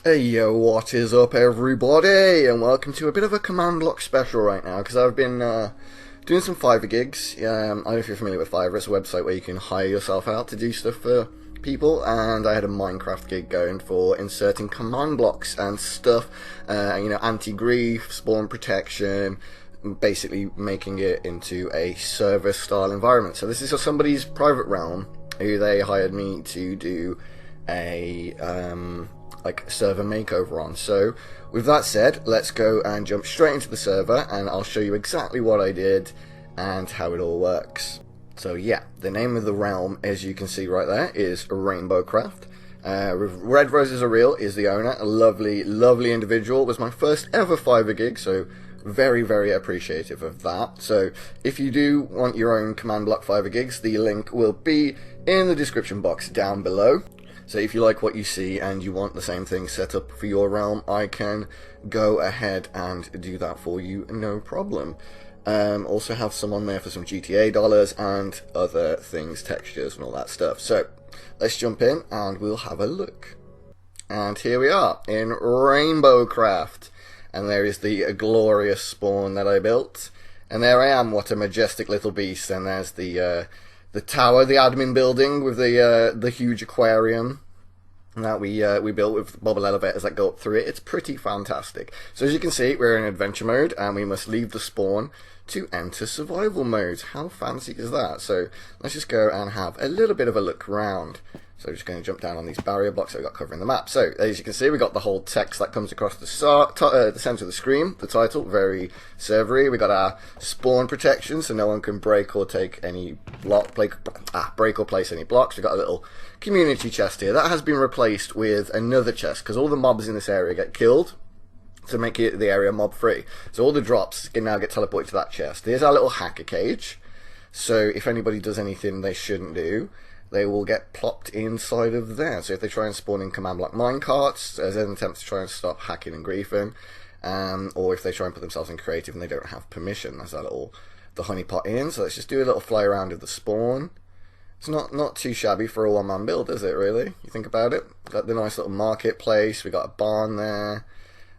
Hey yo, what is up everybody, and welcome to a bit of a Command Block special right now, because I've been doing some Fiverr gigs. I don't know if you're familiar with Fiverr. It's a website where you can hire yourself out to do stuff for people, and I had a Minecraft gig going for inserting command blocks and stuff, anti-grief, spawn protection, basically making it into a server style environment. So this is somebody's private realm who they hired me to do a server makeover on. So with that said, let's go and jump straight into the server, and I'll show you exactly what I did and how it all works. So yeah, the name of the realm, as you can see right there, is Rainbow Craft. Red Roses Are Real is the owner, a lovely individual. It was my first ever Fiverr gig, so very appreciative of that. So if you do want your own Command Block Fiverr gigs, the link will be in the description box down below. So if you like what you see and you want the same thing set up for your realm, I can go ahead and do that for you, no problem. Also have some on there for some GTA dollars and other things, textures and all that stuff. So let's jump in and we'll have a look. And here we are in Rainbow Craft, and there is the glorious spawn that I built. And there I am, what a majestic little beast. And there's the tower, the admin building with the huge aquarium that we built with bubble elevators that go up through it. It's pretty fantastic. So as you can see, we're in adventure mode, and we must leave the spawn to enter survival mode. How fancy is that? So let's just go and have a little bit of a look around. So I'm just going to jump down on these barrier blocks that we've got covering the map. So as you can see, we got the whole text that comes across the center of the screen, the title, very servery. We got our spawn protection, so no one can break or take any break or place any blocks. We got a little community chest here that has been replaced with another chest because all the mobs in this area get killed to make the area mob free. So all the drops can now get teleported to that chest. Here's our little hacker cage. So if anybody does anything they shouldn't do, they will get plopped inside of there. So if they try and spawn in Command Block Minecarts, there's an attempt to try and stop hacking and griefing, or if they try and put themselves in creative and they don't have permission, there's that little the honeypot in. So let's just do a little fly around of the spawn. It's not too shabby for a one-man build, is it really? You think about it. Got the nice little marketplace. We got a barn there,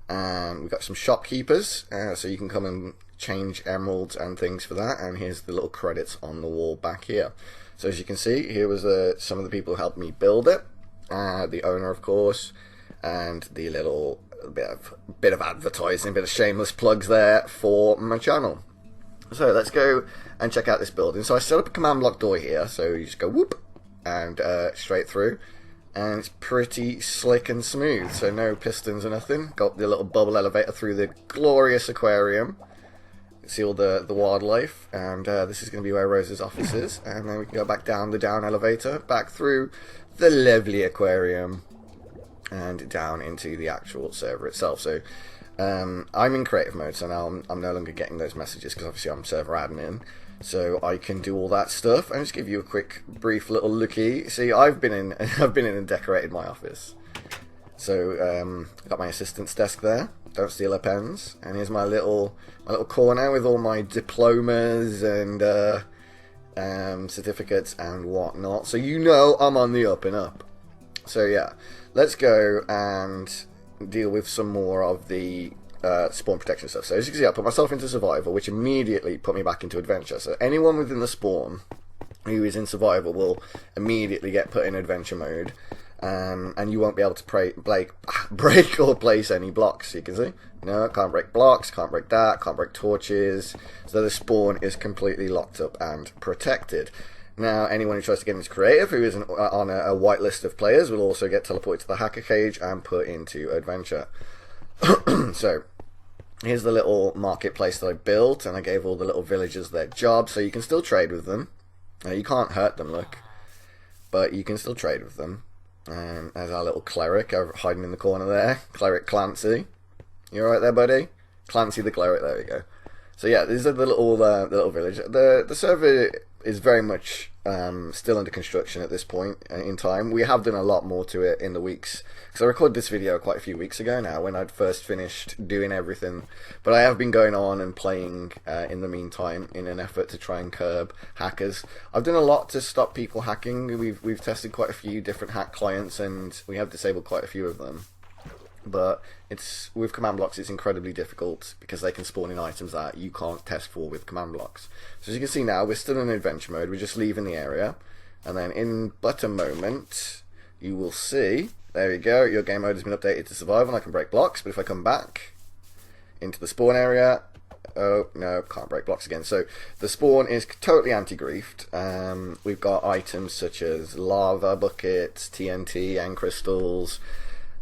and we got some shopkeepers, so you can come and change emeralds and things for that. And here's the little credits on the wall back here. So as you can see, here was some of the people who helped me build it. The owner, of course, and the little bit of advertising, bit of shameless plugs there for my channel. So let's go and check out this building. So I set up a command block door here, so you just go whoop and straight through, and it's pretty slick and smooth. So no pistons or nothing. Got the little bubble elevator through the glorious aquarium. See all the wildlife, and this is going to be where Rose's office is, and then we can go back down the down elevator, back through the lovely aquarium, and down into the actual server itself. So I'm in creative mode, so now I'm no longer getting those messages because obviously I'm server admin, so I can do all that stuff. And just give you a quick, brief little looky. See, I've been in and decorated my office. So I got my assistant's desk there. Don't steal her pens. And here's my little corner with all my diplomas and certificates and whatnot. So you know I'm on the up and up. So yeah, let's go and deal with some more of the spawn protection stuff. So as you can see, I put myself into survival, which immediately put me back into adventure. So anyone within the spawn who is in survival will immediately get put in adventure mode. And you won't be able to break or place any blocks. You can see, no, can't break blocks, can't break that, can't break torches. So the spawn is completely locked up and protected. Now, anyone who tries to get into creative, who is on a whitelist of players, will also get teleported to the hacker cage and put into adventure. So here's the little marketplace that I built, and I gave all the little villagers their jobs, so you can still trade with them. Now, you can't hurt them, look, but you can still trade with them. And there's our little cleric hiding in the corner there, Cleric Clancy. You alright there, buddy? Clancy the cleric, there we go. So yeah, these are the little village. The server is very much still under construction at this point in time. We have done a lot more to it in the weeks, because I recorded this video quite a few weeks ago now when I'd first finished doing everything, but I have been going on and playing in the meantime in an effort to try and curb hackers. I've done a lot to stop people hacking. We've tested quite a few different hack clients, and we have disabled quite a few of them. But with command blocks, it's incredibly difficult because they can spawn in items that you can't test for with command blocks. So as you can see now, we're still in adventure mode. We're just leaving the area, and then in but a moment, you will see. There we go. Your game mode has been updated to survival, and I can break blocks. But if I come back into the spawn area, oh no, can't break blocks again. So the spawn is totally anti-griefed. We've got items such as lava buckets, TNT, and crystals.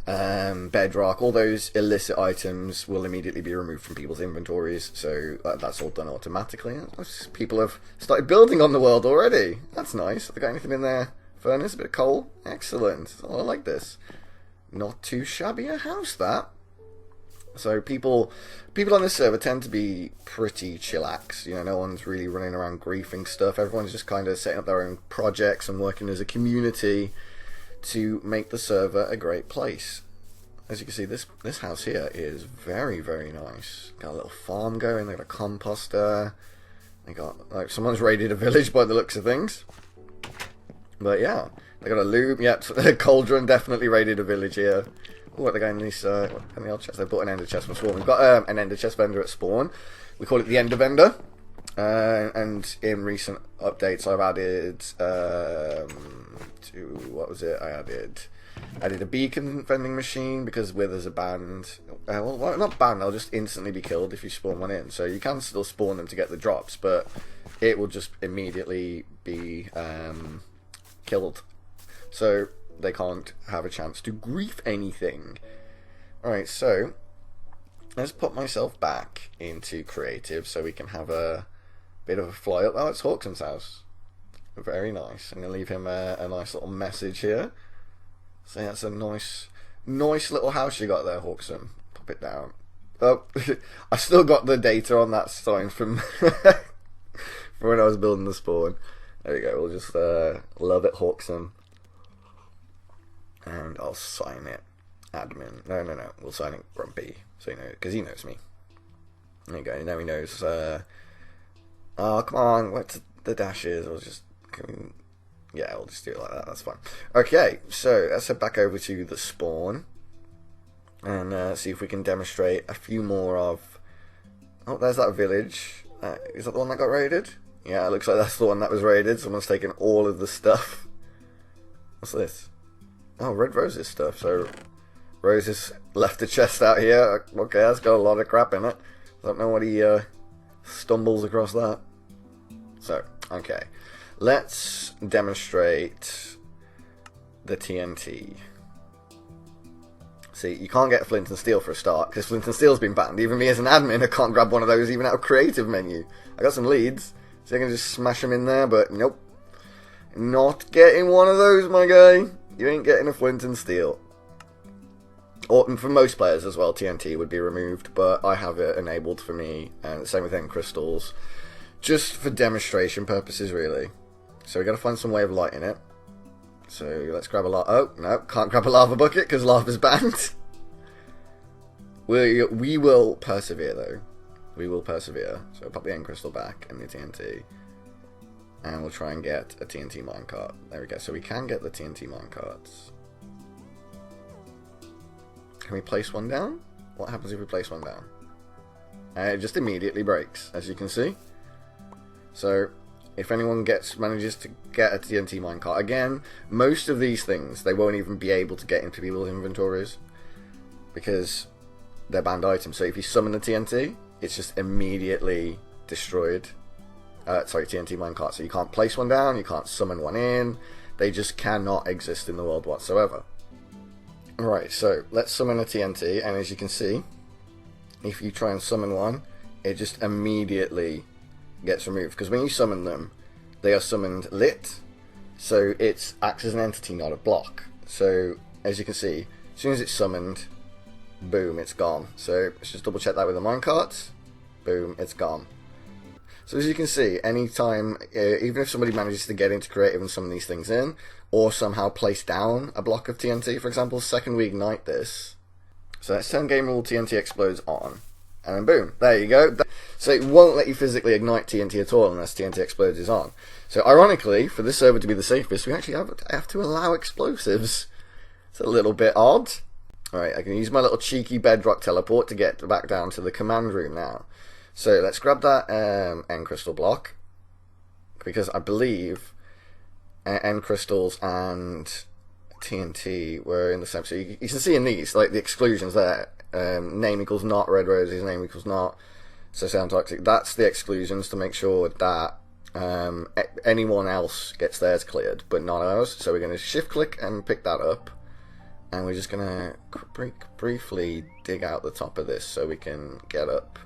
Bedrock, all those illicit items will immediately be removed from people's inventories, so that's all done automatically. People have started building on the world already. That's nice. Have they got anything in their furnace? A bit of coal? Excellent. Oh, I like this. Not too shabby a house, that. So people on this server tend to be pretty chillax. You know, no one's really running around griefing stuff. Everyone's just kind of setting up their own projects and working as a community to make the server a great place. As you can see, this house here is very, very nice. Got a little farm going, they got a composter, they got, like, someone's raided a village by the looks of things. But yeah, they got a loom, yep, Cauldron definitely raided a village here. Oh, what they got in these, in the old chest, they bought an ender chest from spawn. We've got an ender chest vendor at spawn. We call it the ender vendor. And in recent updates, I've added what was it? I added a beacon vending machine because withers are banned. Well, not banned. They'll just instantly be killed if you spawn one in. So you can still spawn them to get the drops, but it will just immediately be killed. So they can't have a chance to grief anything. Alright, so let's put myself back into creative so we can have a bit of a fly up. Oh, it's Hawkson's house. Very nice. I'm going to leave him a nice little message here. So that's a nice little house you got there, Hawkson. Pop it down. Oh, I still got the data on that sign from from when I was building the spawn. There we go. We'll just love it, Hawkson. And I'll sign it. Admin. No. We'll sign it Grumpy. So you know, because he knows me. There you go. Now he knows. Oh, come on. What the dash is? I'll just. Yeah, we'll just do it like that. That's fine. Okay, so let's head back over to the spawn and see if we can demonstrate a few more of. Oh, there's that village. Is that the one that got raided? Yeah, it looks like that's the one that was raided. Someone's taken all of the stuff. What's this? Oh, Red Rose's stuff. So Rose has left a chest out here. Okay, that's got a lot of crap in it. I don't know what he stumbles across that. So, okay. Let's demonstrate the TNT. See, you can't get flint and steel for a start, because flint and steel's been banned. Even me as an admin, I can't grab one of those even out of creative menu. I got some leads, so I can just smash them in there, but nope. Not getting one of those, my guy. You ain't getting a flint and steel. Or for most players as well, TNT would be removed, but I have it enabled for me, and the same with end crystals. Just for demonstration purposes, really. So we got to find some way of lighting it. So let's grab a lava. Oh no, can't grab a lava bucket because lava's banned. We will persevere though. We will persevere. So pop the end crystal back and the TNT, and we'll try and get a TNT minecart. There we go. So we can get the TNT minecarts. Can we place one down? What happens if we place one down? It just immediately breaks, as you can see. So if anyone manages to get a TNT minecart, again, most of these things, they won't even be able to get into people's inventories because they're banned items. So if you summon the TNT, it's just immediately destroyed. Sorry, TNT minecart. So you can't place one down, you can't summon one in. They just cannot exist in the world whatsoever. Right, so let's summon a TNT, and as you can see, if you try and summon one, it just immediately gets removed, because when you summon them, they are summoned lit, so it acts as an entity, not a block. So as you can see, as soon as it's summoned, boom, it's gone. So let's just double check that with the minecart. Boom, it's gone. So as you can see, anytime, even if somebody manages to get into creative and summon these things in, or somehow place down a block of TNT, for example, second we ignite this, so let's turn game rule TNT explodes on, and then boom, there you go. So it won't let you physically ignite TNT at all unless TNT explodes is on. So ironically, for this server to be the safest, we actually have to allow explosives. It's a little bit odd. Alright, I can use my little cheeky Bedrock teleport to get back down to the command room now. So let's grab that end crystal block, because I believe end crystals and TNT were in the same. So you can see in these, like the exclusions there, name equals not, red roses, name equals not, so sound toxic. That's the exclusions to make sure that anyone else gets theirs cleared, but not ours. So we're going to shift click and pick that up. And we're just going to briefly dig out the top of this so we can get up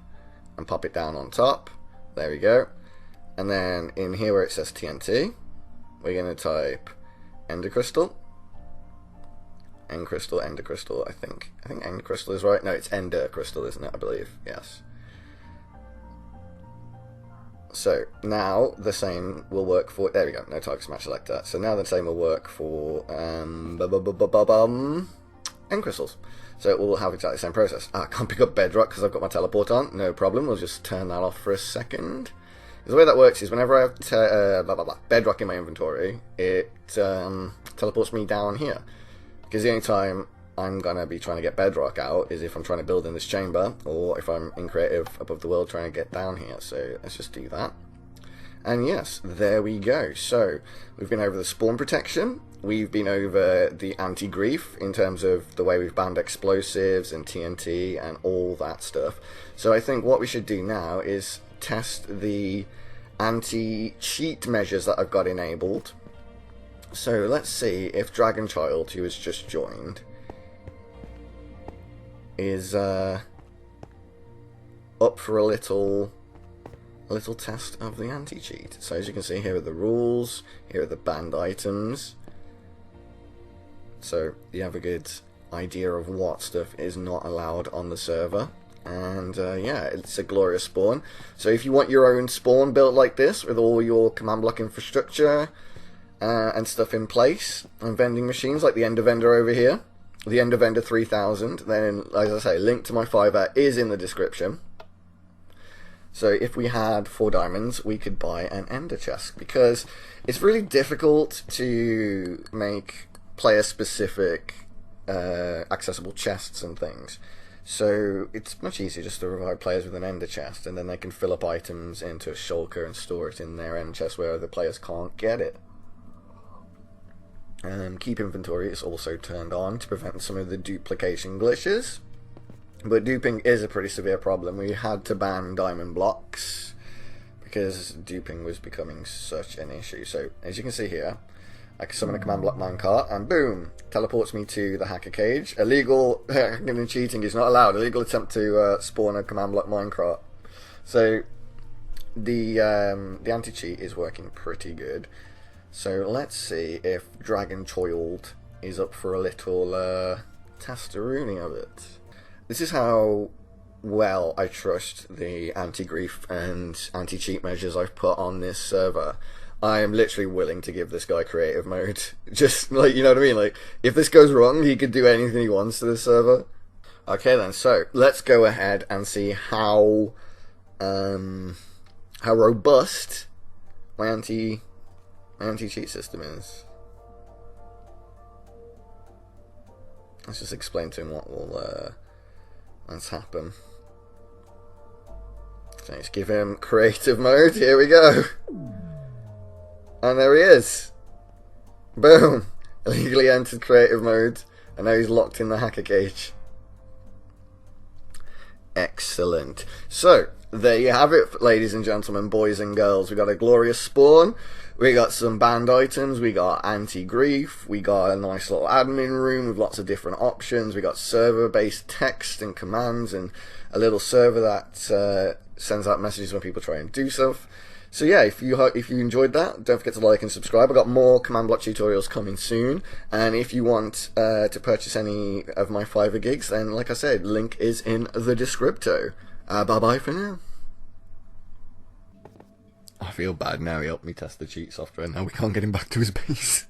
and pop it down on top. There we go. And then in here where it says TNT, we're going to type Ender Crystal. End Crystal, Ender Crystal, I think End Crystal is right. No, it's Ender Crystal, isn't it? I believe. Yes. So now the same will work for, there we go, no target match selector. So now the same will work for end crystals. So it will have exactly the same process. I can't pick up Bedrock because I've got my teleport on. No problem, we'll just turn that off for a second. The way that works is whenever I have Bedrock in my inventory, it teleports me down here. Because the only time I'm going to be trying to get Bedrock out is if I'm trying to build in this chamber, or if I'm in creative above the world trying to get down here. So let's just do that. And yes, there we go. So we've been over the spawn protection, we've been over the anti-grief in terms of the way we've banned explosives and TNT and all that stuff. So I think what we should do now is test the anti-cheat measures that I've got enabled. So let's see if Dragonchild, who has just joined, is up for a little test of the anti-cheat. So as you can see, here are the rules, here are the banned items, so you have a good idea of what stuff is not allowed on the server. And yeah, it's a glorious spawn. So if you want your own spawn built like this with all your command block infrastructure and stuff in place, and vending machines like the Ender Vendor over here, the Ender Vendor 3000, then, as I say, link to my Fiverr is in the description. So if we had 4 diamonds, we could buy an Ender chest, because it's really difficult to make player-specific accessible chests and things. So it's much easier just to provide players with an Ender chest, and then they can fill up items into a shulker and store it in their Ender chest where the players can't get it. Keep inventory is also turned on to prevent some of the duplication glitches, but duping is a pretty severe problem. We had to ban diamond blocks because duping was becoming such an issue. So as you can see here, I can summon a Command Block Minecart and boom, teleports me to the hacker cage. Illegal hacking and cheating is not allowed. Illegal attempt to spawn a Command Block Minecart. So the anti-cheat is working pretty good. So let's see if Dragonchild is up for a little testerooning of it. This is how well I trust the anti-grief and anti-cheat measures I've put on this server. I am literally willing to give this guy creative mode. Just like, you know what I mean? Like, if this goes wrong, he could do anything he wants to this server. Okay then, so let's go ahead and see how robust my anti-cheat system is. Let's just explain to him what will let's happen. So let's give him creative mode. Here we go. And there he is. Boom. Illegally entered creative mode, and now he's locked in the hacker cage. Excellent. So there you have it, ladies and gentlemen, boys and girls. We got a glorious spawn, we got some banned items, we got anti-grief, we got a nice little admin room with lots of different options, we got server-based text and commands, and a little server that sends out messages when people try and do stuff. So yeah, if you enjoyed that, don't forget to like and subscribe. I've got more command block tutorials coming soon, and if you want to purchase any of my Fiverr gigs, then like I said, link is in the descripto. Bye bye for now. I feel bad now, he helped me test the cheat software, now we can't get him back to his base.